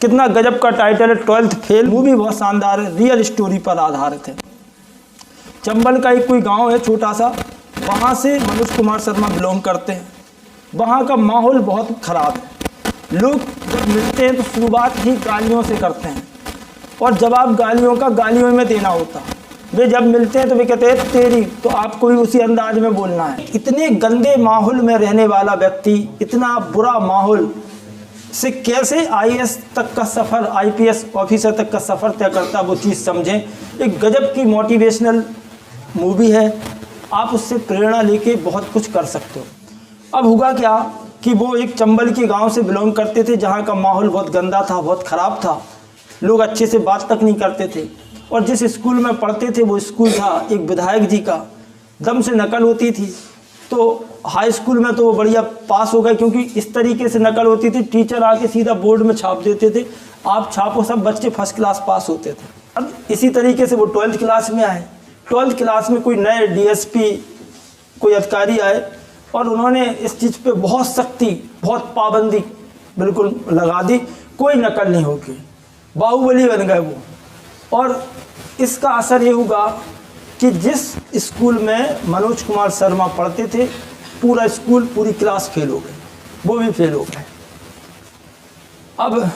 कितना गजब का टाइटल है, 12th फेल। मूवी बहुत शानदार है, रियल स्टोरी पर आधारित है। चंबल का एक कोई गांव है छोटा सा, वहाँ से मनोज कुमार शर्मा बिलोंग करते हैं। वहाँ का माहौल बहुत ख़राब है। लोग जब मिलते हैं तो शुरुआत ही गालियों से करते हैं और जवाब गालियों का गालियों में देना होता है। वे जब मिलते हैं तो वे कहते हैं तेरी, तो आपको भी उसी अंदाज में बोलना है। इतने गंदे माहौल में रहने वाला व्यक्ति इतना बुरा माहौल से कैसे आईएएस तक का सफ़र, आईपीएस ऑफिसर तक का सफ़र तय करता, वो चीज़ समझें। एक गजब की मोटिवेशनल मूवी है, आप उससे प्रेरणा लेके बहुत कुछ कर सकते हो। अब हुआ क्या कि वो एक चंबल के गांव से बिलोंग करते थे, जहां का माहौल बहुत गंदा था, बहुत ख़राब था। लोग अच्छे से बात तक नहीं करते थे और जिस स्कूल में पढ़ते थे वो स्कूल था एक विधायक जी का, दम से नकल होती थी। तो हाई स्कूल में तो वो बढ़िया पास हो गए, क्योंकि इस तरीके से नकल होती थी, टीचर आके सीधा बोर्ड में छाप देते थे, आप छापो, सब बच्चे फर्स्ट क्लास पास होते थे। अब इसी तरीके से वो 12th क्लास में आए। 12th क्लास में कोई नए डीएसपी कोई अधिकारी आए और उन्होंने इस चीज़ पे बहुत सख्ती, बहुत पाबंदी बिल्कुल लगा दी, कोई नकल नहीं होगी, बाहुबली बन गए वो। और इसका असर ये हुआ कि जिस स्कूल में मनोज कुमार शर्मा पढ़ते थे, पूरा स्कूल, पूरी क्लास फेल हो गई, वो भी फेल हो गए। अब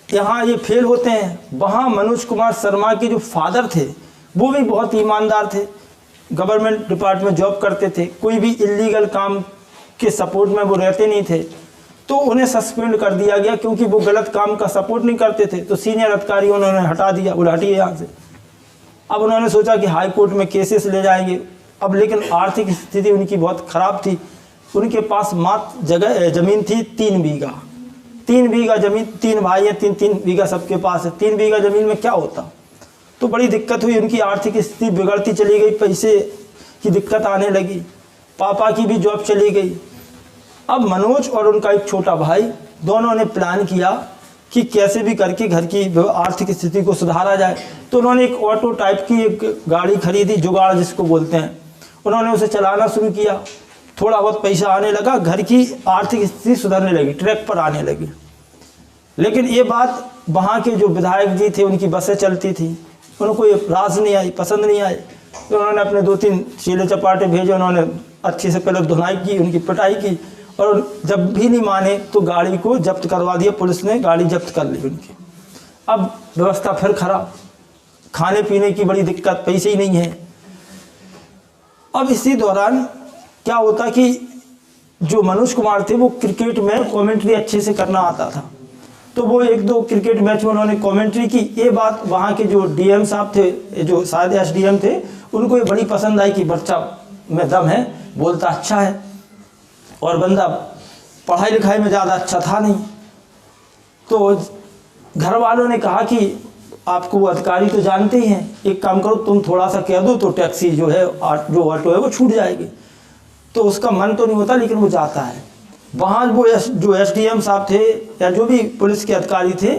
यहाँ ये फेल होते हैं, वहाँ मनोज कुमार शर्मा के जो फादर थे वो भी बहुत ईमानदार थे, गवर्नमेंट डिपार्टमेंट जॉब करते थे, कोई भी इलीगल काम के सपोर्ट में वो रहते नहीं थे। तो उन्हें सस्पेंड कर दिया गया, क्योंकि वो गलत काम का सपोर्ट नहीं करते थे। तो सीनियर अधिकारी उन्होंने हटा दिया, बोले हटिए यहाँ से। अब उन्होंने सोचा कि हाई कोर्ट में केसेस ले जाएंगे। अब लेकिन आर्थिक स्थिति उनकी बहुत ख़राब थी। उनके पास मात्र ज़मीन थी 3 बीघा। 3 बीघा ज़मीन, 3 भाई हैं, 3 बीघा सबके पास है। 3 बीघा ज़मीन में क्या होता। तो बड़ी दिक्कत हुई, उनकी आर्थिक स्थिति बिगड़ती चली गई, पैसे की दिक्कत आने लगी, पापा की भी जॉब चली गई। अब मनोज और उनका एक छोटा भाई, दोनों ने प्लान किया कि कैसे भी करके घर की आर्थिक स्थिति को सुधारा जाए। तो उन्होंने एक ऑटो टाइप की एक गाड़ी खरीदी, जुगाड़ जिसको बोलते हैं। उन्होंने उसे चलाना शुरू किया, थोड़ा बहुत पैसा आने लगा, घर की आर्थिक स्थिति सुधरने लगी, ट्रैक पर आने लगी। लेकिन ये बात वहाँ के जो विधायक जी थे, उनकी बसें चलती थी, उनको ये राज नहीं आई, पसंद नहीं आई। तो उन्होंने अपने 2-3 चीले चपाटे भेजे, उन्होंने अच्छे से पहले धुनाई की, उनकी पिटाई की, और जब भी नहीं माने तो गाड़ी को जब्त करवा दिया, पुलिस ने गाड़ी जब्त कर ली उनकी। अब व्यवस्था फिर खराब, खाने पीने की बड़ी दिक्कत, पैसे ही नहीं है। अब इसी दौरान क्या होता कि जो मनोज कुमार थे वो क्रिकेट में कमेंट्री अच्छे से करना आता था। तो वो 1-2 क्रिकेट मैच में उन्होंने कमेंट्री की। ये बात वहाँ के जो डीएम साहब थे, जो शायद एसडीएम थे, उनको ये बड़ी पसंद आई कि बच्चा में दम है, बोलता अच्छा है, और बंदा पढ़ाई लिखाई में ज़्यादा अच्छा था नहीं। तो घर वालों ने कहा कि आपको वो अधिकारी तो जानते ही हैं, एक काम करो, तुम थोड़ा सा कह दो तो टैक्सी जो है, जो ऑटो है वो छूट जाएगी। तो उसका मन तो नहीं होता, लेकिन वो जाता है। वहाँ वो जो एसडीएम साहब थे या जो भी पुलिस के अधिकारी थे,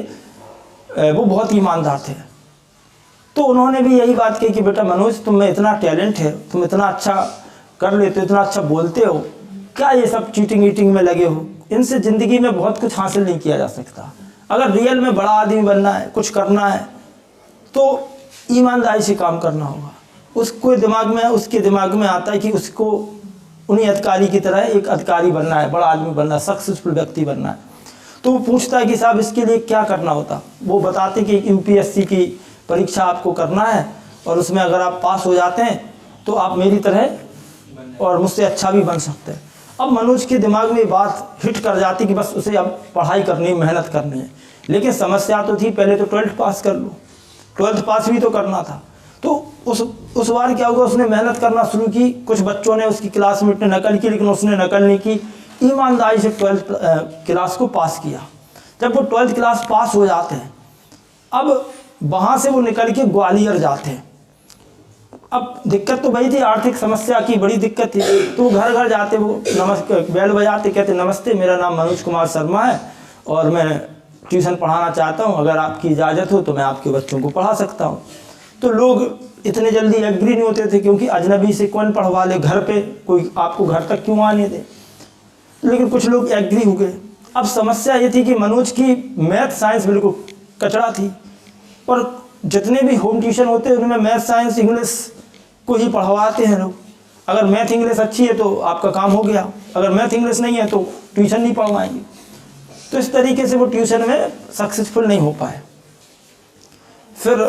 वो बहुत ईमानदार थे। तो उन्होंने भी यही बात कही कि बेटा मनोज, तुम में इतना टैलेंट है, तुम इतना अच्छा कर लेते हो, इतना अच्छा बोलते हो, क्या ये सब चीटिंग वीटिंग में लगे हो? इनसे ज़िंदगी में बहुत कुछ हासिल नहीं किया जा सकता। अगर रियल में बड़ा आदमी बनना है, कुछ करना है, तो ईमानदारी से काम करना होगा। उसके दिमाग में आता है कि उसको उन्हीं अधिकारी की तरह एक अधिकारी बनना है, बड़ा आदमी बनना है, सक्सेसफुल व्यक्ति बनना है। तो वो पूछता है कि साहब इसके लिए क्या करना होता। वो बताते कि यूपीएससी की परीक्षा आपको करना है, और उसमें अगर आप पास हो जाते हैं तो आप मेरी तरह और मुझसे अच्छा भी बन सकते हैं। अब मनोज के दिमाग में बात हिट कर जाती कि बस उसे अब पढ़ाई करनी है, मेहनत करनी है। लेकिन समस्या तो थी, पहले तो 12th पास कर लो, 12th पास भी तो करना था। तो उस बार क्या हुआ, उसने मेहनत करना शुरू की। कुछ बच्चों ने, उसकी क्लासमेट ने नकल की, लेकिन उसने नकल नहीं की, ईमानदारी से 12th क्लास को पास किया। जब वो 12th क्लास पास हो जाते हैं, अब वहाँ से वो निकल के ग्वालियर जाते हैं। अब दिक्कत तो वही थी, आर्थिक समस्या की बड़ी दिक्कत थी। तो वो घर घर जाते, वो नमस्ते बेल बजाते, कहते नमस्ते, मेरा नाम मनोज कुमार शर्मा है और मैं ट्यूशन पढ़ाना चाहता हूँ, अगर आपकी इजाज़त हो तो मैं आपके बच्चों को पढ़ा सकता हूँ। तो लोग इतने जल्दी एग्री नहीं होते थे, क्योंकि अजनबी से कौन पढ़वा ले, घर पे कोई आपको घर तक क्यों आने दे। लेकिन कुछ लोग एग्री हो गए। अब समस्या ये थी कि मनोज की मैथ साइंस बिल्कुल कचड़ा थी, और जितने भी होम ट्यूशन होते हैं उनमें मैथ साइंस इंग्लिश को ही पढ़वाते हैं लोग। अगर मैथ इंग्लिश अच्छी है तो आपका काम हो गया, अगर मैथ इंग्लिश नहीं है तो ट्यूशन नहीं पढ़वाएंगे। तो इस तरीके से वो ट्यूशन में सक्सेसफुल नहीं हो पाए। फिर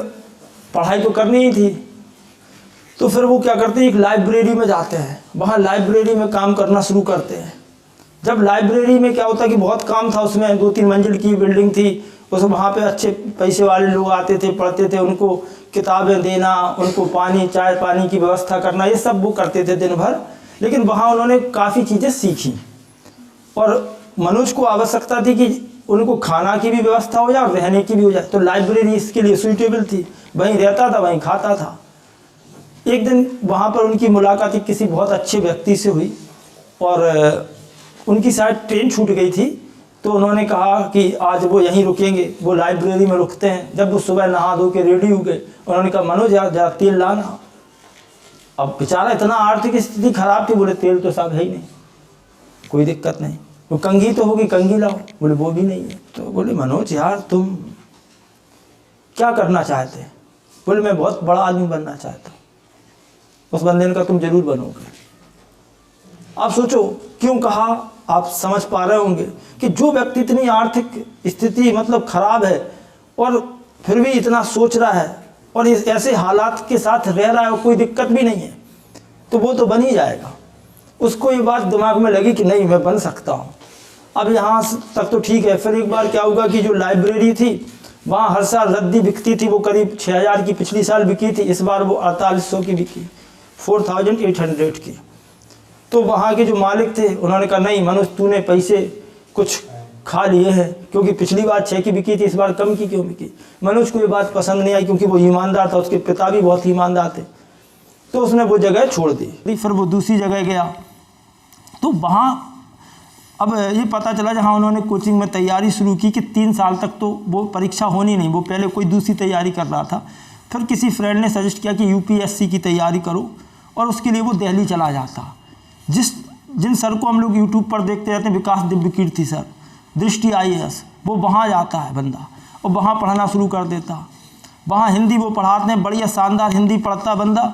पढ़ाई तो करनी ही थी, तो फिर वो क्या करते हैं, एक लाइब्रेरी में जाते हैं, वहाँ लाइब्रेरी में काम करना शुरू करते हैं। जब लाइब्रेरी में क्या होता कि बहुत काम था, उसमें 2-3 मंजिल की बिल्डिंग थी, उस वहाँ पे अच्छे पैसे वाले लोग आते थे, पढ़ते थे, उनको किताबें देना, उनको पानी चाय पानी की व्यवस्था करना, ये सब वो करते थे दिन भर। लेकिन वहाँ उन्होंने काफ़ी चीज़ें सीखी, और मनोज को आवश्यकता थी कि उनको खाना की भी व्यवस्था हो जाए और रहने की भी हो जाए। तो लाइब्रेरी इसके लिए सूटेबल थी, वहीं रहता था वहीं खाता था। एक दिन वहाँ पर उनकी मुलाकात किसी बहुत अच्छे व्यक्ति से हुई, और उनकी शायद ट्रेन छूट गई थी, तो उन्होंने कहा कि आज वो यहीं रुकेंगे, वो लाइब्रेरी में रुकते हैं। जब वो सुबह नहा धो के रेडी हो गए, उन्होंने कहा मनोज यार जरा तेल लाना। अब बेचारा इतना आर्थिक स्थिति खराब थी, बोले तेल तो साहब है ही नहीं, कोई दिक्कत नहीं, वो कंघी तो होगी, कंघी लाओ, बोले वो भी नहीं है। तो बोले मनोज यार तुम क्या करना चाहते हैं? बोले मैं बहुत बड़ा आदमी बनना चाहता हूँ। उस बंदे ने कहा तुम जरूर बनोगे। आप सोचो क्यों कहा, आप समझ पा रहे होंगे कि जो व्यक्ति इतनी आर्थिक स्थिति मतलब खराब है और फिर भी इतना सोच रहा है और इस ऐसे हालात के साथ रह रहा है और कोई दिक्कत भी नहीं है, तो वो तो बन ही जाएगा। उसको ये बात दिमाग में लगी कि नहीं मैं बन सकता हूँ। अब यहाँ तक तो ठीक है। फिर एक बार क्या होगा कि जो लाइब्रेरी थी वहाँ हर साल रद्दी बिकती थी, वो करीब 6000 की पिछली साल बिकी थी, इस बार वो 4800 की बिकी, 4800 की। तो वहाँ के जो मालिक थे उन्होंने कहा नहीं मनोज तूने पैसे कुछ खा लिए हैं, क्योंकि पिछली बार 6 की बिकी थी, इस बार कम की क्यों बिकी। मनोज को ये बात पसंद नहीं आई, क्योंकि वो ईमानदार था, उसके पिता भी बहुत ईमानदार थे। तो उसने वो जगह छोड़ दी। फिर वो दूसरी जगह गया, तो वहाँ अब ये पता चला जहाँ उन्होंने कोचिंग में तैयारी शुरू की कि 3 साल तक तो वो परीक्षा होनी नहीं, वो पहले कोई दूसरी तैयारी कर रहा था। फिर किसी फ्रेंड ने सजेस्ट किया कि यूपीएससी की तैयारी करो, और उसके लिए वो दिल्ली चला जाता। जिन सर को हम लोग यूट्यूब पर देखते रहते हैं, विकास दिव्यकीर्ति सर, दृष्टि IAS, वो वहाँ जाता है बंदा और वहाँ पढ़ना शुरू कर देता। वहाँ हिंदी वो पढ़ाते हैं, बढ़िया शानदार हिंदी पढ़ता बंदा,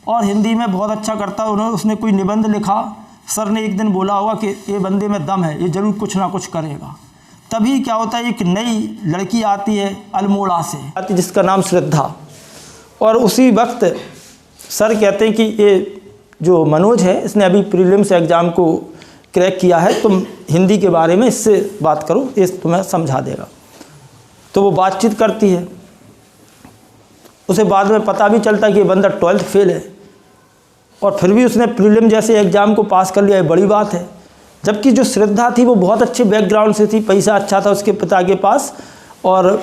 और हिंदी में बहुत अच्छा करता है। उसने कोई निबंध लिखा, सर ने एक दिन बोला होगा कि ये बंदे में दम है, ये ज़रूर कुछ ना कुछ करेगा। तभी क्या होता है, एक नई लड़की आती है अल्मोड़ा से, जिसका नाम श्रद्धा, और उसी वक्त सर कहते हैं कि ये जो मनोज है इसने अभी प्रीलिम्स एग्ज़ाम को क्रैक किया है, तुम हिंदी के बारे में इससे बात करो, ये तुम्हें समझा देगा। तो वो बातचीत करती है, उसे बाद में पता भी चलता है कि ये बंदा 12th फेल है, और फिर भी उसने प्रीलिम जैसे एग्ज़ाम को पास कर लिया, ये बड़ी बात है। जबकि जो श्रद्धा थी वो बहुत अच्छे बैकग्राउंड से थी, पैसा अच्छा था उसके पिता के पास, और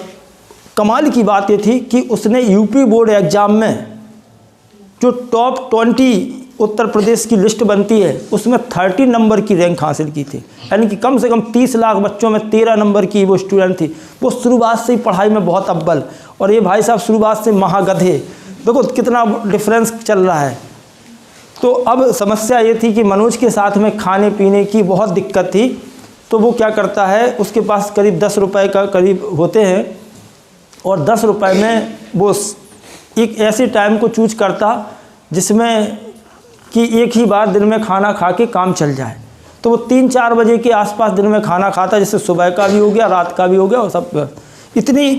कमाल की बात ये थी कि उसने यूपी बोर्ड एग्ज़ाम में जो टॉप 20 उत्तर प्रदेश की लिस्ट बनती है उसमें 30 नंबर की रैंक हासिल की थी, यानी कि कम से कम 30 लाख बच्चों में 13 नंबर की वो स्टूडेंट थी। वो शुरुआत से ही पढ़ाई में बहुत अव्वल, और ये भाई साहब शुरुआत से महागधे। देखो कितना डिफरेंस चल रहा है। तो अब समस्या ये थी कि मनोज के साथ में खाने पीने की बहुत दिक्कत थी। तो वो क्या करता है, उसके पास करीब 10 रुपये का करीब होते हैं, और 10 रुपये में वो एक ऐसे टाइम को चूज करता जिसमें कि एक ही बार दिन में खाना खा के काम चल जाए। तो वो 3-4 बजे के आसपास दिन में खाना खाता, जिससे सुबह का भी हो गया, रात का भी हो गया, और सब। इतनी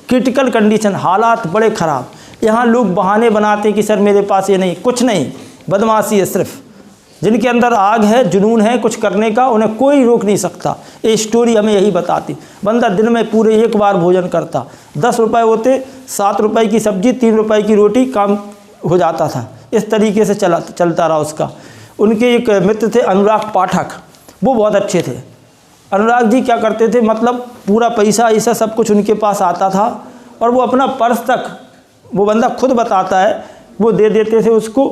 क्रिटिकल कंडीशन, हालात बड़े ख़राब। यहाँ लोग बहाने बनाते कि सर मेरे पास ये नहीं, कुछ नहीं, बदमाशी है सिर्फ। जिनके अंदर आग है, जुनून है कुछ करने का, उन्हें कोई रोक नहीं सकता। ये स्टोरी हमें यही बताती। बंदा दिन में पूरे 1 बार भोजन करता, 10 रुपये होते, 7 रुपये की सब्जी, 3 रुपये की रोटी, काम हो जाता था। इस तरीके से चलता रहा उसका। उनके एक मित्र थे अनुराग पाठक, वो बहुत अच्छे थे। अनुराग जी क्या करते थे, मतलब पूरा पैसा ऐसा सब कुछ उनके पास आता था, और वो अपना पर्स तक, वो बंदा खुद बताता है, वो दे देते थे उसको,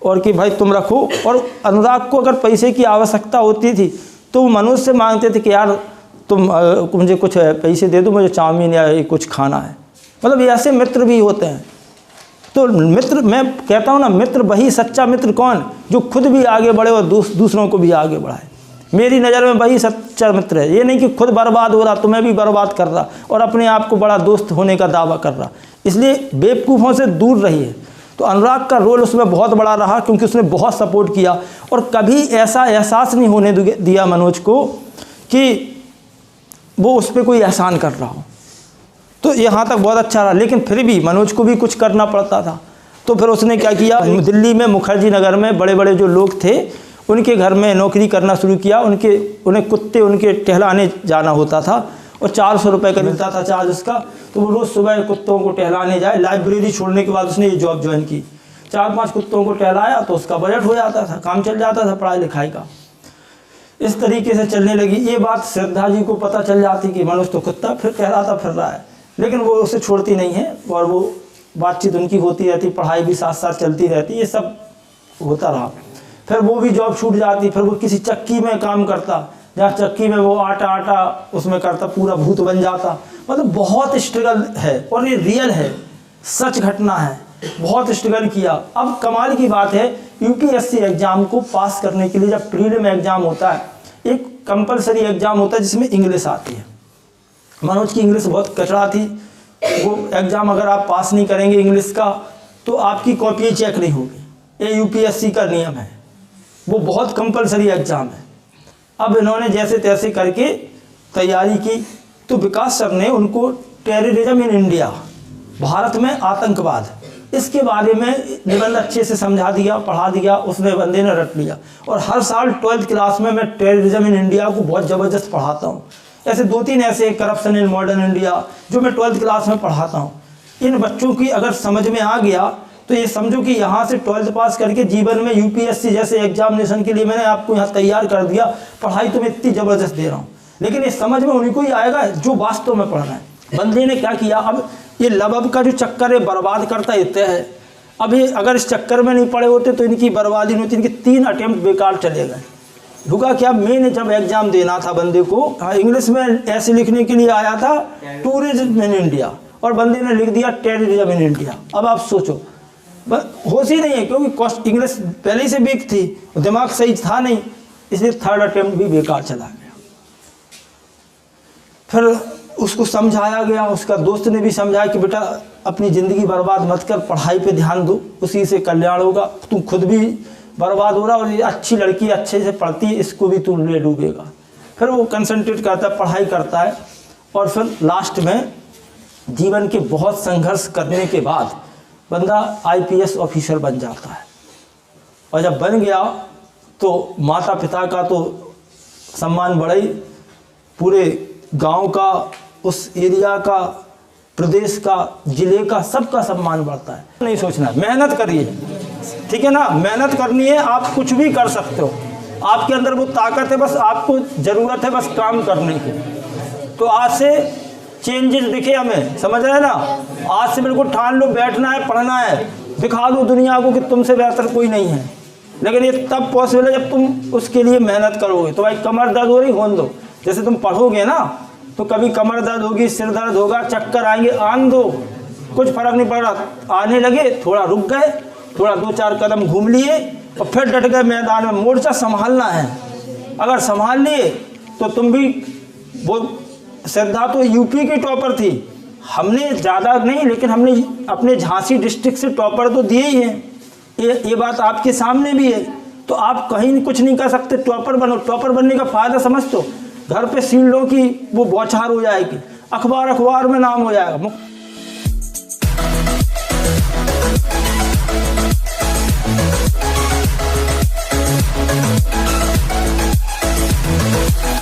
और कि भाई तुम रखो। और अनुराग को अगर पैसे की आवश्यकता होती थी तो वो मनोज से मांगते थे कि यार तुम मुझे कुछ पैसे दे दो, मुझे चाउमीन या कुछ खाना है। मतलब ऐसे मित्र भी होते हैं। तो मित्र, मैं कहता हूँ ना, मित्र वही सच्चा मित्र कौन, जो खुद भी आगे बढ़े और दूसरों को भी आगे बढ़ाए। मेरी नज़र में वही सच्चा मित्र है। ये नहीं कि खुद बर्बाद हो रहा तुम्हें भी बर्बाद कर रहा और अपने आप को बड़ा दोस्त होने का दावा कर रहा। इसलिए बेवकूफ़ों से दूर रहिए। तो अनुराग का रोल उसमें बहुत बड़ा रहा, क्योंकि उसने बहुत सपोर्ट किया और कभी ऐसा एहसास नहीं होने दिया मनोज को कि वो उस पर कोई एहसान कर रहा हो। तो यहाँ तक बहुत अच्छा रहा, लेकिन फिर भी मनोज को भी कुछ करना पड़ता था। तो फिर उसने क्या किया, दिल्ली में मुखर्जी नगर में बड़े बड़े जो लोग थे उनके घर में नौकरी करना शुरू किया। उन्हें कुत्ते उनके टहलाने जाना होता था और 400 रुपये का मिलता था चार्ज उसका। तो वो रोज़ सुबह कुत्तों को टहलाने जाए। लाइब्रेरी छोड़ने के बाद उसने ये जॉब ज्वाइन की। 4-5 कुत्तों को टहलाया तो उसका बजट हो जाता था, काम चल जाता था पढ़ाई लिखाई का। इस तरीके से चलने लगी। ये बात श्रद्धा जी को पता चल जाती कि मनोज तो कुत्ता फिर टहलाता फिर रहा है, लेकिन वो उसे छोड़ती नहीं है और वो बातचीत उनकी होती रहती, पढ़ाई भी साथ साथ चलती रहती, ये सब होता रहा। फिर वो भी जॉब छूट जाती, फिर वो किसी चक्की में काम करता, जहाँ चक्की में वो आटा उसमें करता, पूरा भूत बन जाता। मतलब बहुत स्ट्रगल है और ये रियल है, सच घटना है, बहुत स्ट्रगल किया। अब कमाल की बात है, यूपीएससी एग्ज़ाम को पास करने के लिए जब प्रीलिम एग्ज़ाम होता है, एक कंपलसरी एग्ज़ाम होता है जिसमें इंग्लिश आती है। मनोज की इंग्लिश बहुत कचरा थी। वो एग्ज़ाम अगर आप पास नहीं करेंगे इंग्लिश का तो आपकी कॉपी चेक नहीं होगी। ये यूपीएससी का नियम है, वो बहुत कंपलसरी एग्ज़ाम है। अब इन्होंने जैसे तैसे करके तैयारी की तो विकास सर ने उनको टेररिज्म इन इंडिया, भारत में आतंकवाद, इसके बारे में निबंध अच्छे से समझा दिया, पढ़ा दिया। उसने बंदे ने रट लिया। और हर साल 12th क्लास में मैं टेररिज्म इन इंडिया को बहुत ज़बरदस्त पढ़ाता हूँ। ऐसे 2-3 ऐसे करप्शन इन मॉडर्न इंडिया जो मैं 12th क्लास में पढ़ाता हूँ। इन बच्चों की अगर समझ में आ गया तो ये समझो कि यहाँ से 12th पास करके जीवन में यूपीएससी जैसे एग्जामिनेशन के लिए मैंने आपको यहाँ तैयार कर दिया। पढ़ाई तो मैं इतनी ज़बरदस्त दे रहा हूँ, लेकिन ये समझ में उन्हीं को ही आएगा जो वास्तव में पढ़ना है। बंदे ने क्या किया, अब ये लबब का जो चक्कर है बर्बाद करता इतना है। अब ये अगर इस चक्कर में नहीं पड़े होते तो इनकी बर्बादी नहीं होती। इनके 3 अटेम्प्ट बेकार चले गए। रुका क्या, मैंने जब एग्ज़ाम देना था बंदे को, इंग्लिश में ऐसे लिखने के लिए आया था टूरिज्म इन इंडिया और बंदे ने लिख दिया टेररिज्म इन इंडिया। अब आप सोचो, होश ही नहीं है, क्योंकि इंग्लिश पहले ही से वीक थी, दिमाग सही था नहीं, इसलिए 3rd अटेम्प्ट भी बेकार चला गया। फिर उसको समझाया गया, उसका दोस्त ने भी समझाया कि बेटा अपनी ज़िंदगी बर्बाद मत कर, पढ़ाई पे ध्यान दो, उसी से कल्याण होगा। तुम खुद भी बर्बाद हो रहा और ये अच्छी लड़की अच्छे से पढ़ती है, इसको भी तू ले डूबेगा। फिर वो कंसंट्रेट करता है, पढ़ाई करता है और फिर लास्ट में जीवन के बहुत संघर्ष करने के बाद बंदा आईपीएस ऑफिसर बन जाता है। और जब बन गया तो माता पिता का तो सम्मान बढ़ा ही, पूरे गांव का, उस एरिया का, प्रदेश का, जिले का, सबका सम्मान बढ़ता है। नहीं सोचना, मेहनत करिए, ठीक है ना, मेहनत करनी है, आप कुछ भी कर सकते हो। आपके अंदर वो ताकत है, बस आपको ज़रूरत है बस काम करने की। तो आज से चेंजेस दिखे हमें, समझ रहे हैं ना। आज से बिल्कुल ठान लो, बैठना है, पढ़ना है, दिखा दो दुनिया को कि तुमसे बेहतर कोई नहीं है। लेकिन ये तब पॉसिबल है जब तुम उसके लिए मेहनत करोगे। तो भाई कमर दर्द हो रही, होने दो। जैसे तुम पढ़ोगे ना तो कभी कमर दर्द होगी, सिर दर्द होगा, चक्कर आएंगे, आन दो, कुछ फर्क नहीं पड़ रहा। आने लगे, थोड़ा रुक गए, थोड़ा 2-4 कदम घूम लिए और फिर डट गए मैदान में। मोर्चा संभालना है, अगर संभाल लिए तो तुम भी। वो श्रद्धा तो यूपी की टॉपर थी, हमने ज़्यादा नहीं, लेकिन हमने अपने झांसी डिस्ट्रिक्ट से टॉपर तो दिए ही हैं। ये बात आपके सामने भी है। तो आप कहीं कुछ नहीं कर सकते, टॉपर बनो। टॉपर बनने का फ़ायदा समझ तो, घर पे सील्डों की वो बौछार हो जाएगी, अखबार में नाम हो जाएगा।